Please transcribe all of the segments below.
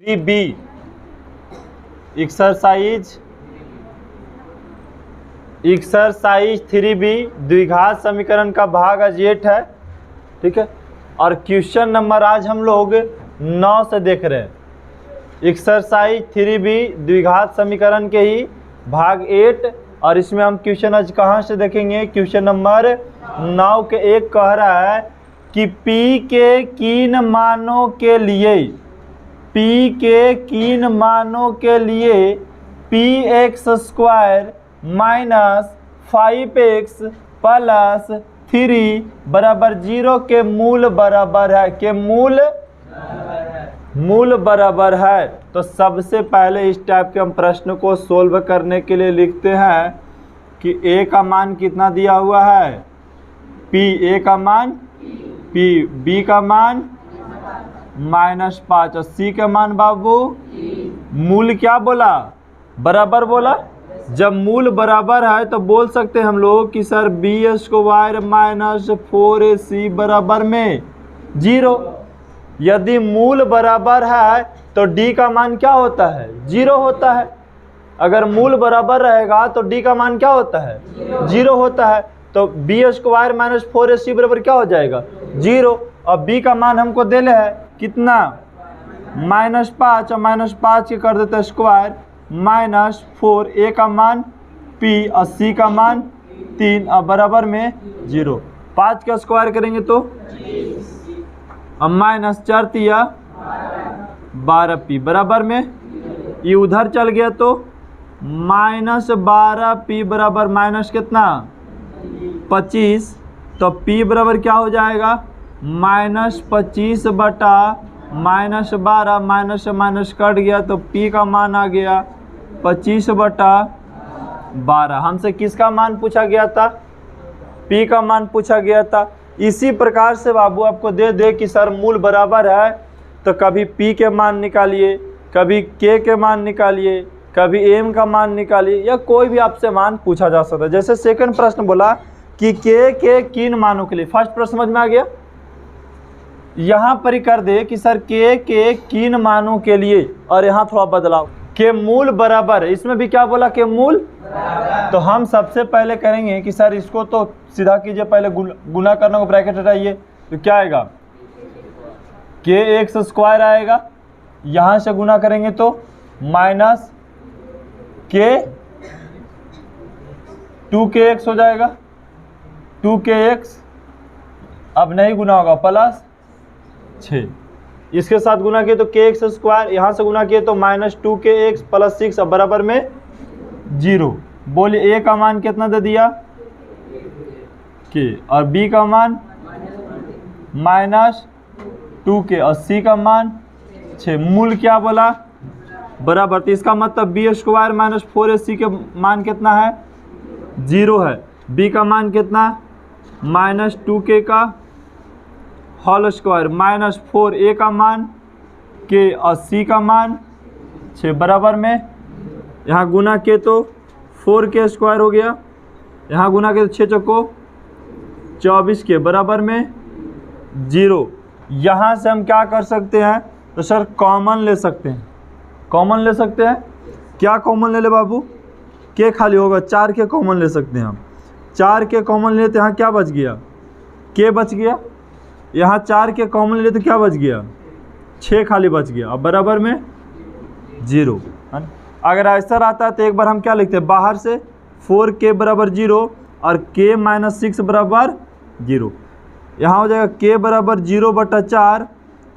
3b exercise 3b द्विघात समीकरण का भाग आज 8 है, ठीक है। और क्वेश्चन नंबर आज हम लोग 9 से देख रहे हैं। एक्सरसाइज 3b द्विघात समीकरण के ही भाग 8, और इसमें हम क्वेश्चन आज कहाँ से देखेंगे? क्वेश्चन नंबर 9 के 1 कह रहा है कि p के किन मानों के लिए px² माइनस 5x प्लस 3 बराबर 0 के मूल बराबर है, मूल बराबर है। तो सबसे पहले इस टाइप के हम प्रश्न को सोल्व करने के लिए लिखते हैं कि a का मान कितना दिया हुआ है, p, a का मान p, b का मान -5 और c का मान बाबू मूल क्या बोला? बराबर बोला। जब मूल बराबर है तो बोल सकते हैं हम लोग कि सर b² माइनस 4ac बराबर में 0। यदि मूल बराबर है तो d का मान क्या होता है? 0 होता है। अगर मूल बराबर रहेगा तो d का मान क्या होता है? 0 होता है। तो b² माइनस 4ac बराबर क्या हो जाएगा? 0। और b का मान हमको देले है कितना? -5 और -5 के कर देते स्क्वायर -4, a का मान p और c का मान 3 और बराबर में 0। 5 का स्क्वायर करेंगे तो -4 तिया 12p बराबर में, ये उधर चल गया तो -12p बराबर माइनस कितना? 25। तो p बराबर क्या हो जाएगा? -25 बटा -12, माइनस से माइनस कट गया तो p का मान आ गया 25 बटा 12। हमसे किसका मान पूछा गया था? p का मान पूछा गया था। इसी प्रकार से बाबू आपको दे दे कि सर मूल बराबर है तो कभी p के मान निकालिए, कभी k के मान निकालिए, कभी m का मान निकालिए, या कोई भी आपसे मान पूछा जा सकता है। जैसे सेकंड प्रश्न बोला कि k के किन मानों के लिए, फर्स्ट प्रश्न समझ में आ गया। यहाँ पर ही कर दे कि सर k के किन मानों के लिए, और यहाँ थोड़ा बदलाव, के मूल बराबर है। इसमें भी क्या बोला? के मूल। तो हम सबसे पहले करेंगे कि सर इसको तो सीधा कीजिए, पहले गुना करने को ब्रैकेट हटाइए तो क्या आएगा? kx² आएगा। यहाँ से गुना करेंगे तो माइनस k 2kx हो जाएगा, 2kx अब नहीं गुना होगा प्लस 6। इसके साथ गुना किए तो kx², यहाँ से गुना किए तो -2kx प्लस 6 अब बराबर में 0। बोलिए a का मान कितना दे दिया? k, और b का मान -2k और c का मान 6। मूल क्या बोला? बराबर। तो इसका मतलब b² माइनस 4ac के मान कितना है? 0 है। b का मान कितना? -2k का होल स्क्वायर -4, a का मान k और c का मान 6 बराबर में। यहाँ गुना के तो 4k² हो गया, यहाँ गुना के तो 6 चौको 24 के बराबर में 0। यहाँ से हम क्या कर सकते हैं? तो सर कॉमन ले सकते हैं। कॉमन ले सकते हैं। क्या कॉमन ले ले बाबू? k खाली होगा, 4k कॉमन ले सकते हैं हम। 4k कॉमन लेते, यहाँ क्या बच गया? k बच गया। यहाँ 4k कॉमन ले तो क्या बच गया? 6 खाली बच गया, अब बराबर में 0। अगर ऐसा रहता है तो एक बार हम क्या लिखते हैं? बाहर से 4k बराबर 0 और k -6 बराबर 0। यहाँ हो जाएगा k बराबर 0 बटा 4,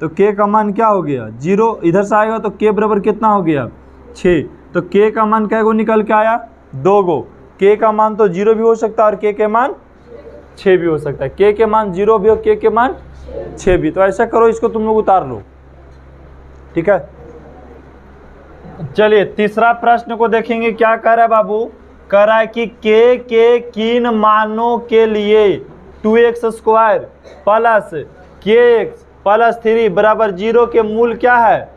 तो k का मान क्या हो गया? 0। इधर से आएगा तो k बराबर कितना हो गया? 6। तो k का मान कै गो निकल के आया? 2 गो। k का मान तो 0 भी हो सकता है और k के मान 6 भी हो सकता है। k के मान 0 भी और k के मान 6 भी। तो ऐसा करो, इसको तुम लोग उतार लो, ठीक है। चलिए तीसरा प्रश्न को देखेंगे। क्या कह रहा है बाबू? कह रहा है कि k के किन मानों के लिए 2x² प्लस kx प्लस 3 बराबर 0 के मूल क्या है?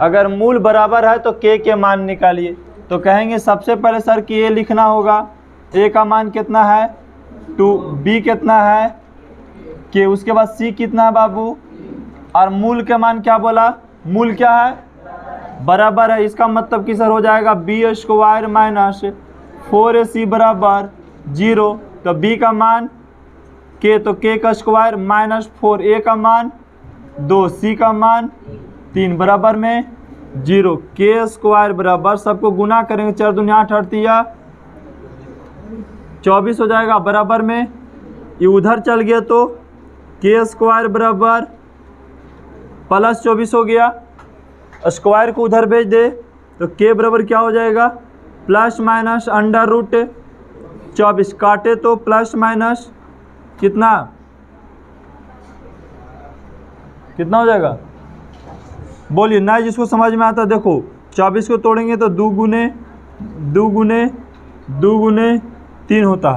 अगर मूल बराबर है तो k के मान निकालिए। तो कहेंगे सबसे पहले सर कि a लिखना होगा। a का मान कितना है? 2, b कितना है? k, उसके बाद c कितना है बाबू? और मूल के मान क्या बोला? मूल क्या है? बराबर है, इसका मतलब कि सर हो जाएगा बी स्क्वायर माइनस 4ac बराबर 0। तो b का मान k, तो k का स्क्वायर माइनस 4a का मान 2, c का मान 3 बराबर में 0। k स्क्वायर बराबर सबको गुना करेंगे, 4 दूनी 8 8 24 हो जाएगा बराबर में, ये उधर चल गया तो k स्क्वायर बराबर प्लस 24 हो गया, स्क्वायर को उधर भेज दे तो k बराबर क्या हो जाएगा प्लस माइनस अंडर रूट 24, काटे तो प्लस माइनस कितना कितना हो जाएगा बोलिए ना, जिसको समझ में आता देखो 24 को तोड़ेंगे तो 2 गुने 3 होता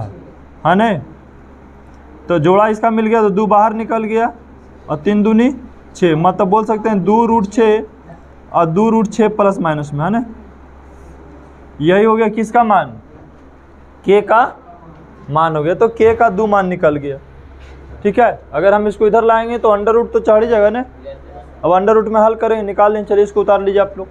है ना। तो जोड़ा इसका मिल गया तो 2 बाहर निकल गया और 3 दूनी 6, मतलब बोल सकते हैं 2√6 और 2√6 प्लस माइनस में, है ना। यही हो गया किसका मान, k का मान हो गया। तो k का 2 मान निकल गया, ठीक है। अगर हम इसको इधर लाएंगे तो अंडर रूट तो चढ़ ही जाएगा ना। अब अंडर रूट में हल करें, निकाल लें, चलिए इसको उतार लीजिए आप लोग।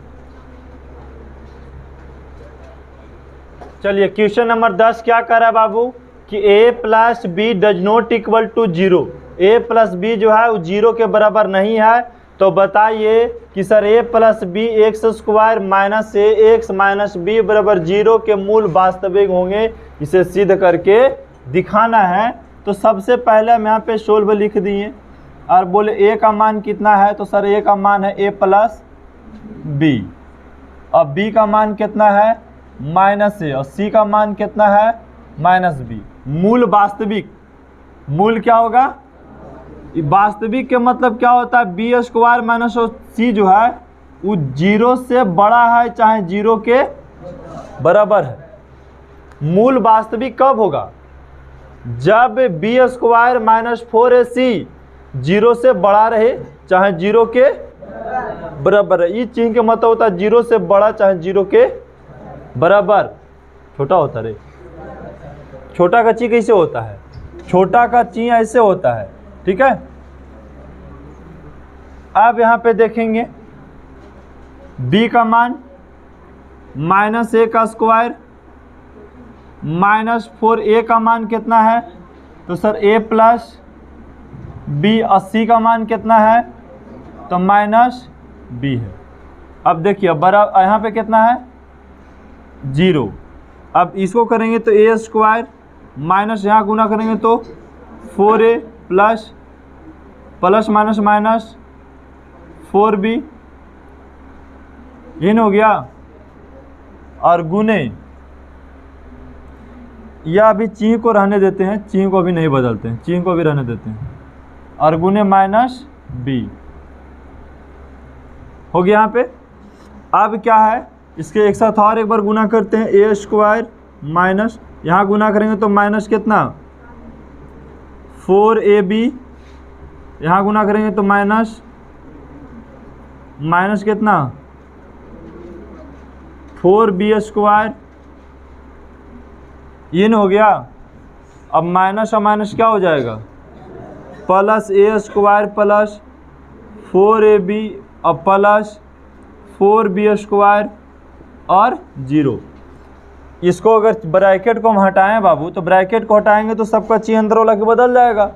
चलिए क्वेश्चन नंबर 10 क्या कह रहा है बाबू कि a plus B does not equal to 0, a plus B जो है वो 0 के बराबर नहीं है। तो बताइए कि sir a plus B X square minus A X minus B बराबर 0 के मूल वास्तविक होंगे, इसे सिद्ध करके दिखाना है। तो सबसे पहले हम यहाँ पे सोल्व लिख दिए और बोले a का मान कितना है, तो सर a का मान है a प्लस बी, अब b का मान कितना है माइनस ए, और c का मान कितना है माइनस बी। मूल वास्तविक, मूल क्या होगा वास्तविक के मतलब क्या होता है बी स्क्वायर माइनस सी जो है वो 0 से बड़ा है चाहे 0 के बराबर है। मूल वास्तविक कब होगा, जब बी स्क्वायर माइनस 4ac 0 से बड़ा रहे चाहे 0 के बराबर है। इस चिन्ह के मतलब होता है 0 से बड़ा चाहे 0 के बराबर। छोटा होता रे, छोटा का चिन्ह कैसे होता है, छोटा का चिन्ह ऐसे होता है, ठीक है। अब यहाँ पे देखेंगे b का मान माइनस a का स्क्वायर माइनस 4a का मान कितना है, तो सर a प्लस b, और c का मान कितना है तो माइनस b है। अब देखिए बराबर यहाँ पे कितना है 0। अब इसको करेंगे तो a स्क्वायर माइनस यहाँ गुना करेंगे तो 4a plus plus minus minus 4b, इन हो गया, और गुने या अभी चिन्ह को रहने देते हैं, चिन्ह को अभी नहीं बदलते हैं, चिन्ह को भी रहने देते हैं, और गुने माइनस b हो गया यहाँ पे। अब क्या है इसके एक साथ और एक बार गुना करते हैं, a स्क्वायर माइनस यहाँ गुना करेंगे तो माइनस कितना 4ab, यहाँ गुना करेंगे तो माइनस कितना 4b स्क्वायर, इन हो गया। अब माइनस और माइनस क्या हो जाएगा plus a square plus 4ab और प्लस 4b स्क्वायर और 0। इसको अगर ब्रैकेट को हम हटाएं बाबू, तो ब्रैकेट को हटाएंगे तो सबका चिन्ह अंदर वाला के बदल जाएगा।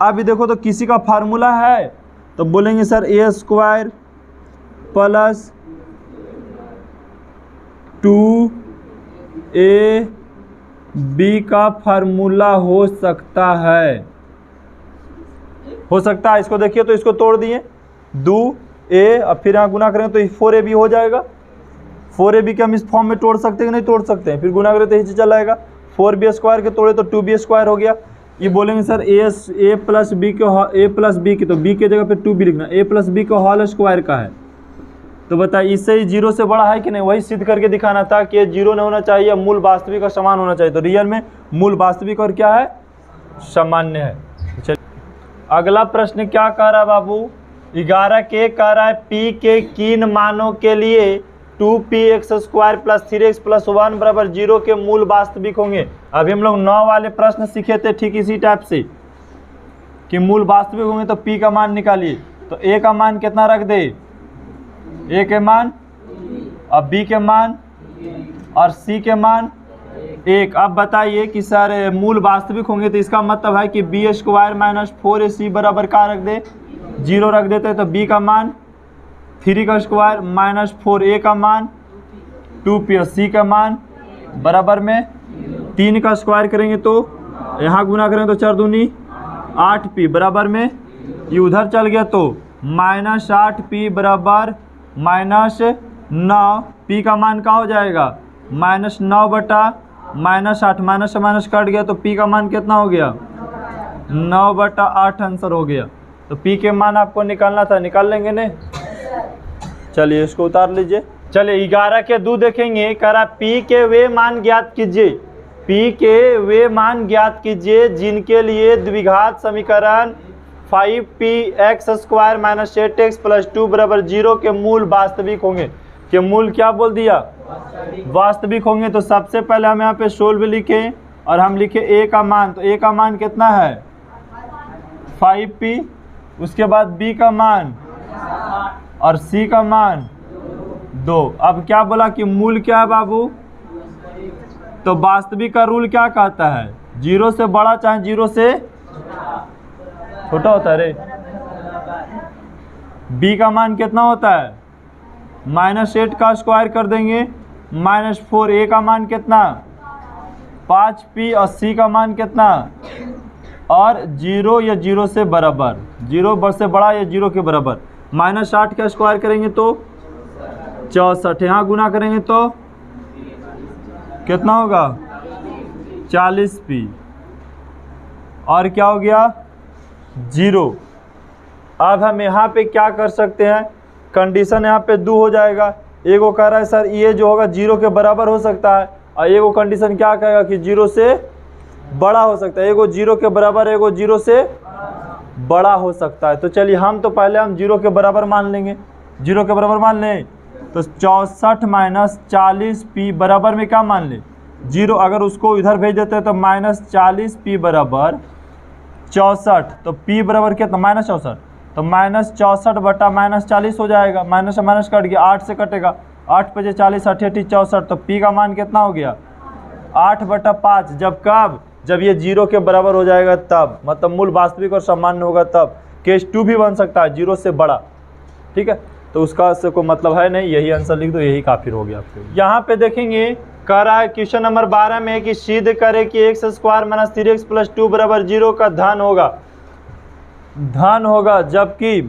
अभी देखो तो किसी का फार्मूला है तो बोलेंगे sir a square plus 2ab का फार्मूला हो सकता है, इसको देखिए तो इसको तोड़ दिए 2a, अब फिर यहाँ गुना करेंगे तो 4ab हो जाएगा। 4ab के हम इस फॉर्म में तोड़ सकते हैं कि नहीं तोड़ सकते हैं, फिर गुना करें तो चल आएगा। 4b स्क्वायर के तोड़े तो 2b स्क्वायर हो गया। ये बोलेंगे सर a प्लस बी की, तो b की जगह पे 2b लिखना, a प्लस बी का होल स्क्वायर का है। तो बताइए इससे ही 0 से बड़ा है कि नहीं, वही सिद्ध करके दिखाना था कि ये 0 नहीं होना चाहिए, मूल वास्तविक और समान होना चाहिए। तो रियल में मूल वास्तविक और क्या है सामान्य है। चलिए अगला प्रश्न क्या कह रहा है बाबू, 11 के कह रहा है p के किन मानों के लिए 2px square plus 3x plus 1 बराबर 0 के मूल वास्तविक होंगे। अभी हम लोग 9 वाले प्रश्न सीखे थे ठीक इसी टाइप से कि मूल वास्तविक होंगे तो p का मान निकालिए। तो a का मान कितना रख दे, a के मान अब बी के मान और सी के मान 1। अब बताइए कि सर मूल वास्तविक होंगे तो इसका मतलब है कि बी स्क्वायर माइनस 4ac बराबर का रख दे 0 रख देते हैं, तो बी का मान 3 का स्क्वायर माइनस 4a का मान 2p, सी का मान बराबर में 3 का स्क्वायर करेंगे तो यहाँ गुना करेंगे तो 4 दूनी 8p बराबर में, ये उधर चल गया तो माइनस 8p बराबर माइनस 9, p का मान क्या हो जाएगा माइनस 9 बटा माइनस 8, माइनस से माइनस कट गया तो p का मान कितना हो गया 9 बटा 8 आंसर हो गया। तो p के मान आपको निकालना था, निकाल लेंगे ने। चलिए इसको उतार लीजिए। चलिए 11 के 2 देखेंगे, करा p के वे मान ज्ञात कीजिए, p के वे मान ज्ञात कीजिए जिनके लिए द्विघात समीकरण 5px square minus 8x plus 2 बराबर 0 के मूल वास्तविक होंगे। के मूल क्या बोल दिया वास्तविक होंगे। तो सबसे पहले हम यहाँ पे सोल्व लिखे और हम लिखे a का मान, तो a का मान कितना है 5p, उसके बाद b का मान और c का मान 2। अब क्या बोला कि मूल क्या है बाबू, तो वास्तविक का रूल क्या कहता है 0 से बड़ा चाहे 0 से छोटा होता है रे। b का मान कितना होता है -8 का स्क्वायर कर देंगे माइनस 4, a का मान कितना 5p और c का मान कितना और 0 या 0 से बराबर, 0 से बड़ा या 0 के बराबर, -8 का स्क्वायर करेंगे तो 64, यहाँ गुना करेंगे तो कितना होगा 40p और क्या हो गया 0। अब हम यहाँ पे क्या कर सकते हैं, कंडीशन यहाँ पे 2 हो जाएगा। एगो कह रहा है सर ये जो होगा 0 के बराबर हो सकता है, और एगो कंडीशन क्या कहेगा कि 0 से बड़ा हो सकता है। एगो 0 के बराबर, एगो 0 से बड़ा हो सकता है। तो चलिए हम तो पहले हम 0 के बराबर मान लेंगे, 0 के बराबर मान लें तो 64 माइनस 40p बराबर में क्या मान ले 0। अगर उसको इधर भेज देते हैं तो -40p बराबर 64, तो p बराबर कितना -64, तो -64 बटा -40 हो जाएगा, माइनस से माइनस कट गया 8 से कटेगा, 8 × 40 8 × 64, तो p का मान कितना हो गया 8 बटा 5। जब कब, जब ये 0 के बराबर हो जाएगा तब, मतलब मूल वास्तविक और सामान्य होगा तब। केस 2 भी बन सकता है 0 से बड़ा, ठीक है। तो उसका से कोई मतलब है नहीं, यही आंसर लिख दो, यही काफी हो गया आपको। यहाँ पे देखेंगे कह रहा है क्वेश्चन नंबर 12 में कि सिद्ध करे कि x square minus 3x plus 2 बराबर 0 का धन होगा, जबकि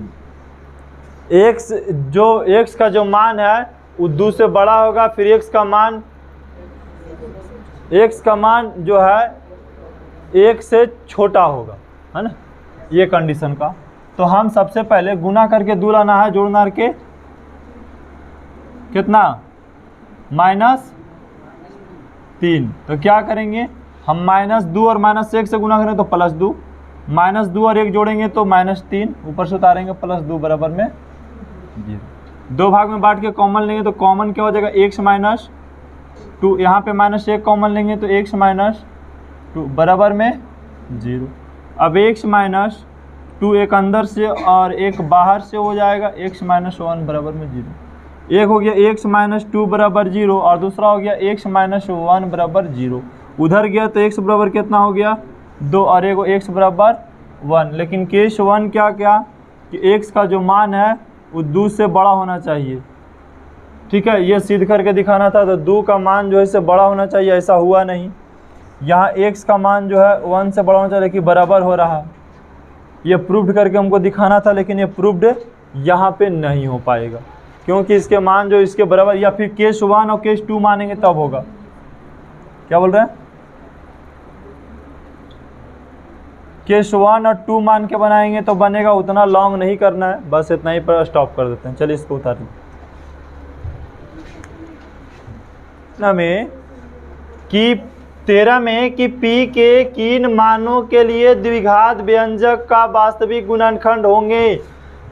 x का जो मान है वो 2 से बड़ा होगा, फिर x का मान जो है 1 से छोटा होगा, है ना, ये कंडीशन का। तो हम सबसे पहले गुना करके 2 लाना है, जोड़ना के कितना -3। तो क्या करेंगे हम -2 और -1 से गुना करें तो +2, -2 और 1 जोड़ेंगे तो -3, ऊपर से उतारेंगे +2 बराबर में 0। 2 भाग में बांट के कॉमन लेंगे तो कॉमन क्या हो जाएगा x - 2, यहाँ पे -1 कॉमन लेंगे तो x - 2 बराबर में 0। अब x - 2 एक अंदर से और एक बाहर से हो जाएगा, x - 1 बराबर में 0। एक हो गया x - 2 बराबर 0 और दूसरा हो गया x - 1 बराबर 0। उधर गया तो x बराबर कितना हो गया 2 और एगो x बराबर 1। लेकिन केस 1 क्या कि x का जो मान है वो 2 से बड़ा होना चाहिए, ठीक है, ये सिद्ध करके दिखाना था। तो 2 का मान जो है इससे बड़ा होना चाहिए, ऐसा हुआ नहीं। यहाँ x का मान जो है 1 से बड़ा होना चाहिए, लेकिन बराबर हो रहा है। ये प्रूव्ड करके हमको दिखाना था, लेकिन ये प्रूव्ड यहाँ पे नहीं हो पाएगा, क्योंकि इसके मान जो इसके बराबर, या फिर केस 1 और केस 2 मानेंगे तब होगा। क्या बोल रहे हैं, केस 1 और 2 मान के बनाएंगे तो बनेगा। उतना लॉन्ग नहीं करना है, बस इतना ही पर स्टॉप कर देते हैं। चलिए इसको उतारें में कि 13 में कि p के किन मानों के लिए द्विघात व्यंजक का वास्तविक गुणनखंड होंगे,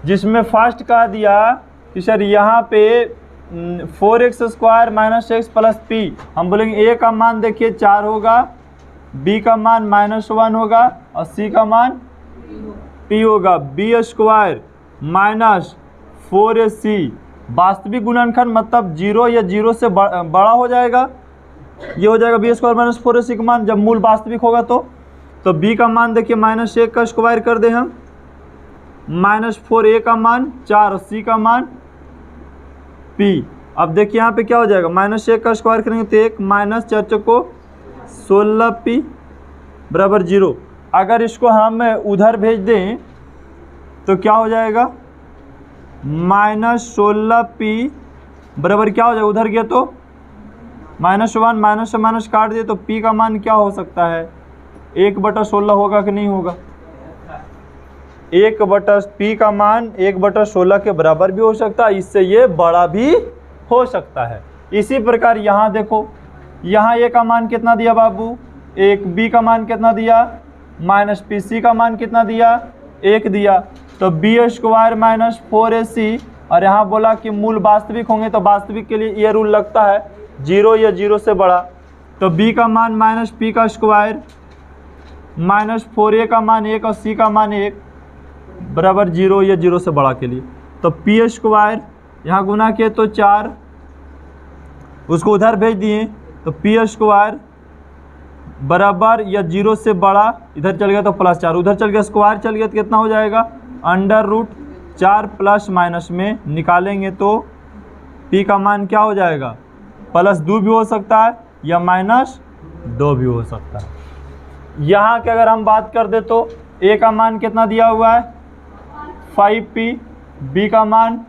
जिसमें फर्स्ट कह दिया कि सर यहाँ पे 4x square minus x plus p, हम बोलेंगे a का मान देखिए 4 होगा, b का मान -1 होगा और c का मान p होगा। b स्क्वायर माइनस 4ac वास्तविक गुणनखंड मतलब 0 या 0 से बड़ा हो जाएगा। ये हो जाएगा बी स्क्वायर माइनस 4ac का मान जब मूल वास्तविक होगा तो बी का मान देखिए -1 का स्क्वायर कर दे हम, -4a का मान 4c का मान p। अब देखिए यहाँ पे क्या हो जाएगा, -1 का स्क्वायर करेंगे तो 1 माइनस 4 चौको 16p बराबर 0। अगर इसको हम उधर भेज दें तो क्या हो जाएगा, -16p बराबर क्या हो जाएगा, उधर गया तो -1 माइनस से माइनस काट दिए तो p का मान क्या हो सकता है, 1/16 होगा कि नहीं होगा। 1/p का मान 1/16 के बराबर भी हो सकता है, इससे ये बड़ा भी हो सकता है। इसी प्रकार यहाँ देखो, यहाँ a का मान कितना दिया बाबू 1, b का मान कितना दिया -pc का मान कितना दिया 1 दिया, तो बी स्क्वायर माइनस 4ac, और यहाँ बोला कि मूल वास्तविक होंगे तो वास्तविक के लिए ये रूल लगता है 0 या 0 से बड़ा, तो b का मान -p का स्क्वायर -4a का मान 1 और c का मान 1 बराबर 0 या 0 से बड़ा के लिए, तो p स्क्वायर यहाँ गुना किए तो 4, उसको उधर भेज दिए तो p स्क्वायर बराबर या 0 से बड़ा, इधर चल गया तो +4, उधर चल गया स्क्वायर चल गया तो कितना हो जाएगा √4 प्लस माइनस में निकालेंगे तो p का मान क्या हो जाएगा, +2 भी हो सकता है या -2 भी हो सकता है। यहाँ के अगर हम बात कर दे तो a का मान कितना दिया हुआ है 5p, b का मान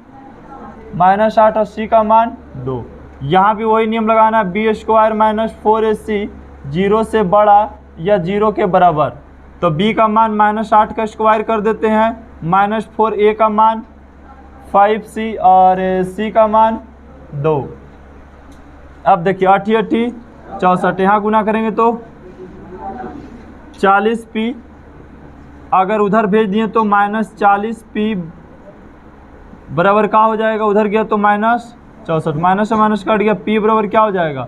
-8 और c का मान 2। यहाँ भी वही नियम लगाना है, बी स्क्वायर माइनस 4ac 0 से बड़ा या 0 के बराबर, तो b का मान -8 का स्क्वायर कर देते हैं, -4a का मान 5c और c का मान 2। अब देखिए 8 × 8 64, यहाँ गुना करेंगे तो 40p, अगर उधर भेज दिए तो -40p बराबर क्या हो जाएगा, उधर गया तो -64, माइनस से माइनस कट गया, p बराबर क्या हो जाएगा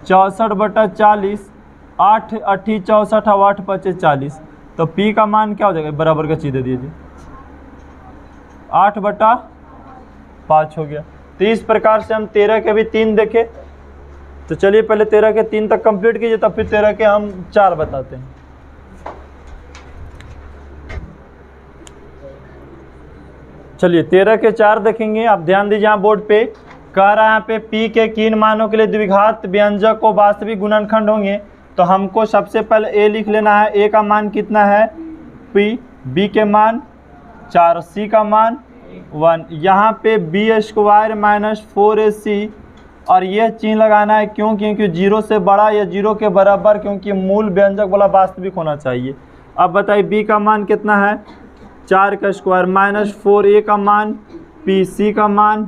64/40, 8 8 64 और 8 5 40, तो p का मान क्या हो जाएगा, बराबर का चीज़ दे दीजिए 8/5 हो गया। तो इस प्रकार से हम 13 के भी 3 देखे, तो चलिए पहले 13 के 3 तक कंप्लीट कीजिए, तब फिर 13 के हम 4 बताते हैं। चलिए 13 के 4 देखेंगे। आप ध्यान दीजिए यहाँ बोर्ड पे कह रहा है यहाँ पे p के किन मानों के लिए द्विघात व्यंजक को वास्तविक गुणनखंड होंगे, तो हमको सबसे पहले a लिख लेना है। a का मान कितना है p, b के मान 4, c का मान 1, यहाँ पे b स्क्वायर माइनस 4ac, और ये चिन्ह लगाना है क्यों, क्योंकि 0 से बड़ा या 0 के बराबर, क्योंकि मूल व्यंजक वाला वास्तविक होना चाहिए। अब बताइए b का मान कितना है 4 का स्क्वायर -4a का मान p, c का मान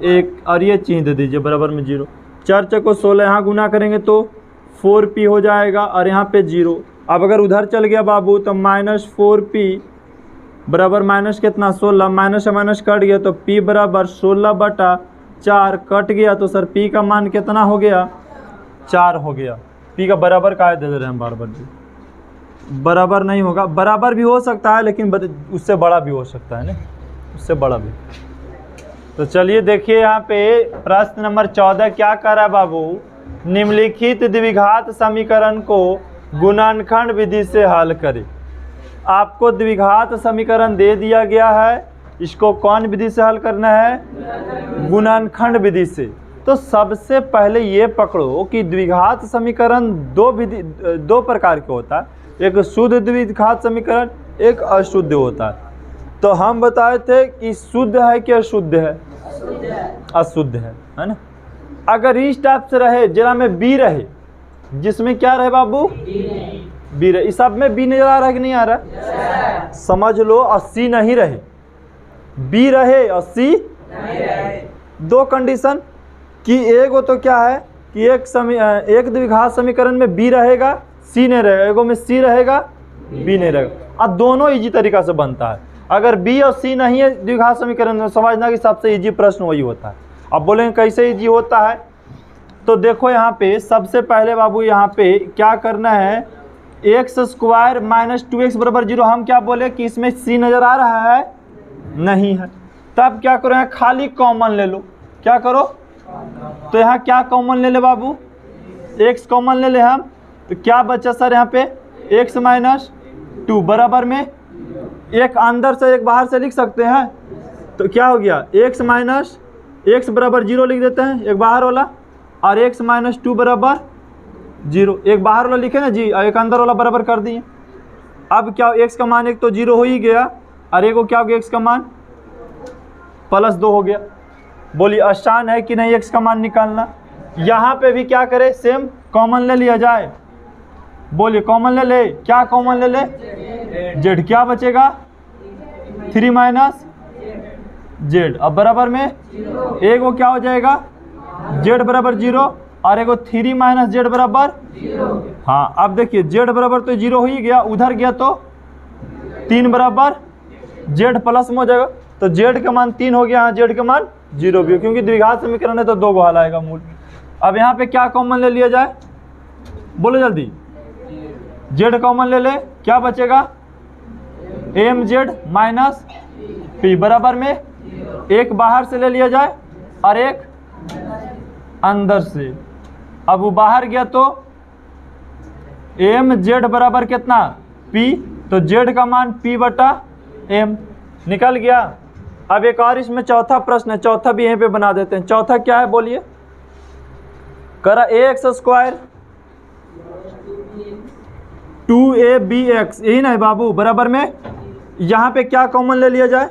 1, और ये चिन्ह दे दीजिए बराबर में 0। 4 चौको 16, यहाँ गुना करेंगे तो 4p हो जाएगा और यहाँ पे 0। अब अगर उधर चल गया बाबू तो -4p बराबर माइनस कितना 16, माइनस से माइनस कट गया तो p बराबर 16/4 कट गया, तो सर p का मान कितना हो गया 4 हो गया। p का बराबर का दे रहे हैं बार बार, बराबर नहीं होगा, बराबर भी हो सकता है लेकिन उससे बड़ा भी हो सकता है ना, उससे बड़ा भी। तो चलिए देखिए यहाँ पे प्रश्न नंबर 14 क्या कर रहा है बाबू, निम्नलिखित द्विघात समीकरण को गुणनखंड विधि से हल करें। आपको द्विघात समीकरण दे दिया गया है, इसको कौन विधि से हल करना है, गुणनखंड विधि से। तो सबसे पहले ये पकड़ो कि द्विघात समीकरण दो प्रकार के होता है, एक शुद्ध द्विघात समीकरण, एक अशुद्ध होता है। तो हम बताए थे कि शुद्ध है कि अशुद्ध है, अशुद्ध है ना। अगर इस टाइप से रहे जरा में बी रहे, जिसमें क्या रहे बाबू बी रहे, इस सब में बी नजर आ रहा है कि नहीं आ रहा, समझ लो। 80 नहीं रहे, बी रहे 80 दो कंडीशन कि एगो तो क्या है कि एक द्विघात समीकरण में बी रहेगा सी नहीं रहेगा, एगो में सी रहेगा बी नहीं रहेगा, और दोनों इजी तरीका से बनता है। अगर बी और सी नहीं है द्विघात समीकरण में, समझना कि सबसे इजी प्रश्न वही होता है। अब बोलेंगे कैसे इजी होता है, तो देखो यहाँ पे सबसे पहले बाबू यहाँ पे क्या करना है, एक्स स्क्वायर माइनस 2x बराबर 0। हम क्या बोले कि इसमें सी नज़र आ रहा है, नहीं है, तब क्या करो, यहाँ खाली कॉमन ले लो। क्या करो, तो यहाँ क्या कॉमन ले ले बाबू, x कॉमन ले ले हम, तो क्या बचा सर यहाँ पे x माइनस 2 बराबर में एक अंदर से एक बाहर से लिख सकते हैं। तो क्या हो गया, x माइनस x बराबर 0 लिख देते हैं, एक बाहर वाला, और x माइनस 2 बराबर 0, एक बाहर वाला लिखे ना जी, और एक अंदर वाला बराबर कर दिए। अब क्या, x का मान एक तो 0 हो ही गया, और एक को क्या हो गया, x का मान +2 हो गया। बोलिए आसान है कि नहीं x का मान निकालना। यहाँ पे भी क्या करे, सेम कॉमन ले लिया जाए। बोलिए कॉमन ले ले, क्या कॉमन ले ले, z, क्या बचेगा 3 माइनस z, अब बराबर में एक वो क्या हो जाएगा z बराबर 0, और एक 3 माइनस z बराबर, हाँ अब देखिए z बराबर तो 0 हो ही गया, उधर गया तो 3 बराबर z प्लस में हो जाएगा, तो z का मान 3 हो गया, हाँ z का मान 0 भी हो, क्योंकि द्विघात समीकरण है तो 2 को हल आएगा मूल। अब यहाँ पे क्या कॉमन ले लिया जाए, बोलो जल्दी, z कॉमन ले ले, क्या बचेगा mz माइनस p बराबर में एक बाहर से ले लिया जाए और एक अंदर से। अब वो बाहर गया तो mz बराबर कितना p, तो z का मान p बटा m निकल गया। अब एक और इसमें चौथा प्रश्न है, चौथा भी यहीं पे बना देते हैं। चौथा क्या है बोलिए, करा ax स्क्वायर 2abx, यही ना है बाबू, बराबर में यहाँ पे क्या कॉमन ले लिया जाए,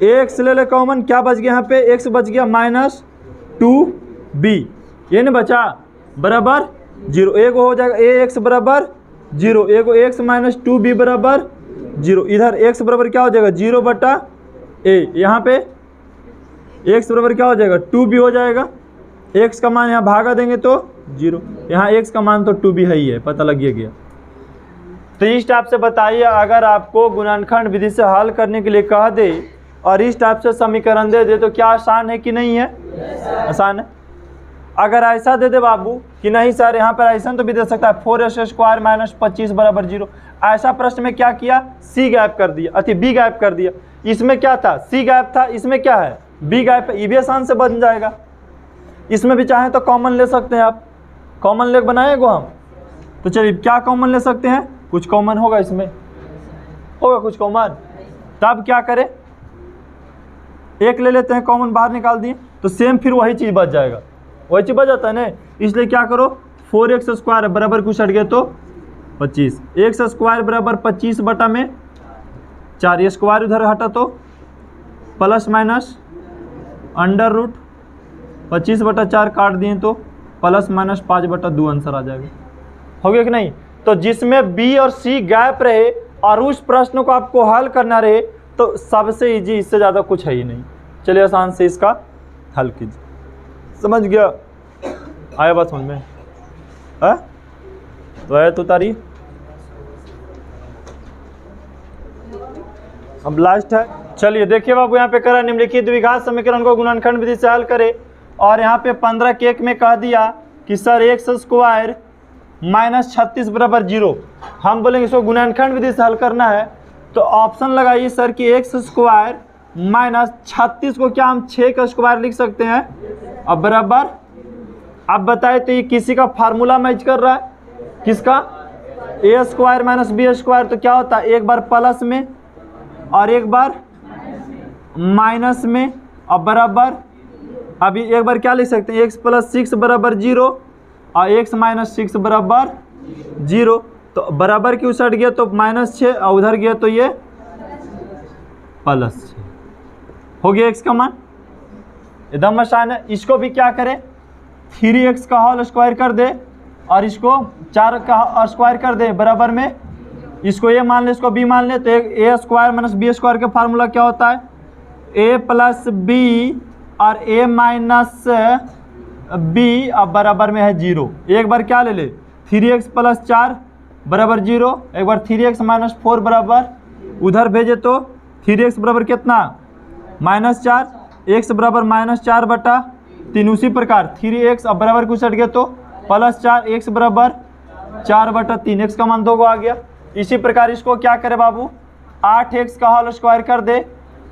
x ले ले कॉमन, क्या बच गया यहाँ पे, x बच गया माइनस 2b, ये नहीं बचा, बराबर 0, एक हो जाएगा ax बराबर 0, एक x माइनस 2b बराबर 0, इधर x बराबर क्या हो जाएगा 0 बटा a, यहाँ पे x बराबर क्या हो जाएगा 2b हो जाएगा, x का मान यहाँ भागा देंगे तो 0, यहाँ x का मान तो 2b है ही है, पता लग गया। तो इस टाइप से बताइए, अगर आपको गुणनखंड विधि से हल करने के लिए कह दे और इस टाइप से समीकरण दे दे तो क्या आसान है कि नहीं है, आसान है। अगर ऐसा दे दे बाबू कि नहीं सर यहाँ पर ऐसा तो भी दे सकता है 4s स्क्वायर माइनस 25 बराबर 0, ऐसा प्रश्न में क्या किया, c गायब कर दिया, अति b गायब कर दिया। इसमें क्या था, c गायब था, इसमें क्या है b गायब है, ये भी आसान से बन जाएगा। इसमें भी चाहें तो कॉमन ले सकते हैं आप, कॉमन ले बनाएगो हम, तो चलिए क्या कॉमन ले सकते हैं, कुछ कॉमन होगा, इसमें होगा कुछ कॉमन, तब क्या करें, एक ले लेते हैं कॉमन, बाहर निकाल दिए तो सेम फिर वही चीज़ बच जाएगा, वही चीज़ बच जाता है ना। इसलिए क्या करो, 4x स्क्वायर बराबर कुछ हट गया तो 25, x स्क्वायर बराबर 25 बटा में 4, ये स्क्वायर उधर हटा तो प्लस माइनस अंडर रूट 25 बटा 4 काट दिए तो प्लस माइनस 5 बटा 2 आंसर आ जाएगा। हो गया कि नहीं। तो जिसमें b और c गैप रहे और उस प्रश्न को आपको हल करना रहे तो सबसे इजी, इससे ज़्यादा कुछ है ही नहीं। चलिए आसान से इसका हल कीजिए, समझ गया, आया बात समझ में है, तो है तो तारी। अब लास्ट है, चलिए देखिए बाबू, यहाँ पे करा निम्नलिखित द्विघात समीकरण को गुणनखंड विधि से हल करे, और यहाँ पे 15 के 1 में कह दिया कि सर x स्क्वायर माइनस 36 बराबर 0, हम बोलेंगे इसको गुणनखंड विधि से हल करना है, तो ऑप्शन लगाइए सर कि x स्क्वायर माइनस 36 को क्या हम 6 का स्क्वायर लिख सकते हैं, अब बराबर, अब बताए तो ये किसी का फार्मूला मैच कर रहा है, किसका, a square minus b square, तो क्या होता है एक बार प्लस में और एक बार माइनस में, अब बराबर, अभी एक बार क्या लिख सकते हैं x प्लस 6 बराबर 0 और x माइनस 6 बराबर 0, तो बराबर की उस साइड गया तो -6 और उधर गया तो ये +6 हो गया x का मान, एकदम आसान है। इसको भी क्या करें, 3x का होल स्क्वायर कर दे और इसको 4 का स्क्वायर कर दे बराबर में, इसको a मान ले इसको b मान ले, तो a square minus b square का फार्मूला क्या होता है, a प्लस b और a माइनस b, अब बराबर में है 0। एक बार क्या ले ले 3x प्लस 4 बराबर 0, एक बार 3x माइनस 4 बराबर, उधर भेजे तो 3x बराबर कितना -4, x बराबर -4 बटा 3, उसी प्रकार 3x अब बराबर कुछ हट गया तो +4, x बराबर 4 बटा 3, x का मान 2 को आ गया। इसी प्रकार इसको क्या करे बाबू, 8x का होल स्क्वायर कर दे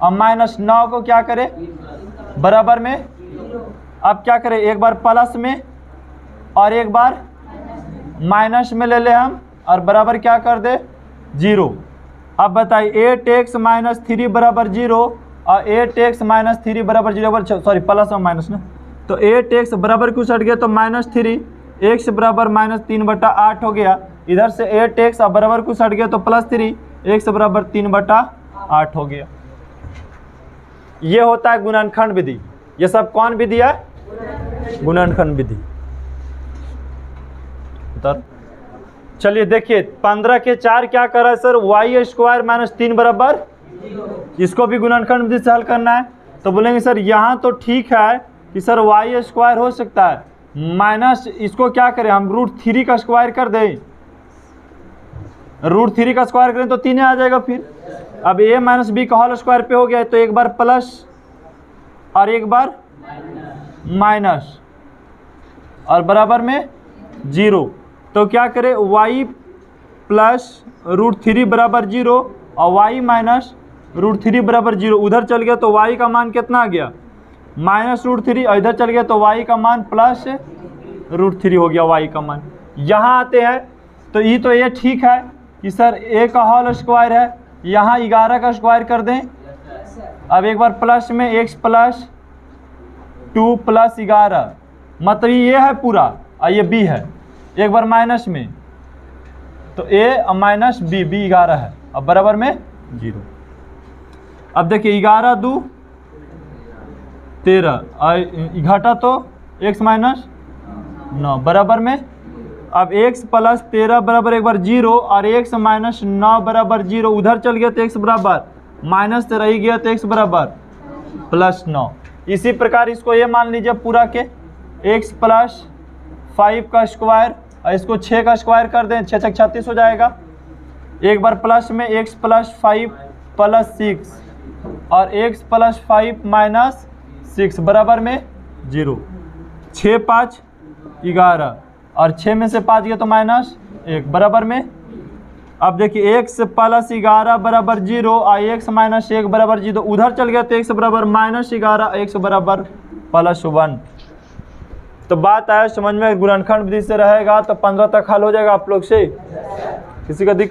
और -9 को क्या करें बराबर में, अब क्या करें एक बार प्लस में और एक बार माइनस में ले ले हम और बराबर क्या कर दे 0। अब बताइए 8x - 3 बराबर 0 और 8x - 3 बराबर 0, सॉरी प्लस और माइनस ना, तो 8x बराबर कुछ हट गया तो -3, x बराबर -3/8 हो गया। इधर से 8x बराबर कुछ हट गया तो +3, x बराबर 3/8 हो गया। ये होता है गुणनखंड विधि। ये सब कौन विधि है? गुणनखंड विधि। चलिए देखिए 15 के 4 क्या कर रहा है सर, y² - 3 बराबर, इसको भी गुणनखंड विधि से हल करना है। तो बोलेंगे सर यहाँ तो ठीक है कि सर y² हो सकता है, माइनस इसको क्या करें हम √3 का स्क्वायर कर दें, √3 का स्क्वायर करें तो 3 आ जाएगा। फिर अब a - b का होल स्क्वायर पे हो गया तो एक बार प्लस और एक बार माइनस और बराबर में 0। तो क्या करें y + √3 बराबर 0 और y - √3 बराबर 0। उधर चल गया तो y का मान कितना आ गया -√3 और इधर चल गया तो y का मान +√3 हो गया y का मान। यहाँ आते हैं तो ये ठीक है कि सर a का होल स्क्वायर है, यहाँ 11 का स्क्वायर कर दें। अब एक बार प्लस में x + 2 + 11, मतलब ये है पूरा और ये b है। एक बार माइनस में तो a और -b, b 11 है अब बराबर में 0। अब देखिए 11 × 2 = 13 और घटा तो x - 9 बराबर में, अब x + 13 बराबर एक बार 0 और x - 9 बराबर 0। उधर चल गया तो x बराबर माइनस से रह गया तो x बराबर +9। इसी प्रकार इसको ये मान लीजिए पूरा के x + 5 का स्क्वायर और इसको 6 का स्क्वायर कर दें, 6 × 36 हो जाएगा। एक बार प्लस में x + 5 + 6 और x + 5 - 6 बराबर में 0। 6 × 5 = 11 और 6 में से 5 गया तो -1 बराबर में। अब देखिए x + 11 बराबर 0 और x - 1 बराबर 0। उधर चल गया तो x बराबर -11, x बराबर +1। तो बात आया समझ में, गुणनखंड विधि से रहेगा तो 15 तक हल हो जाएगा आप लोग से। किसी का दिक्कत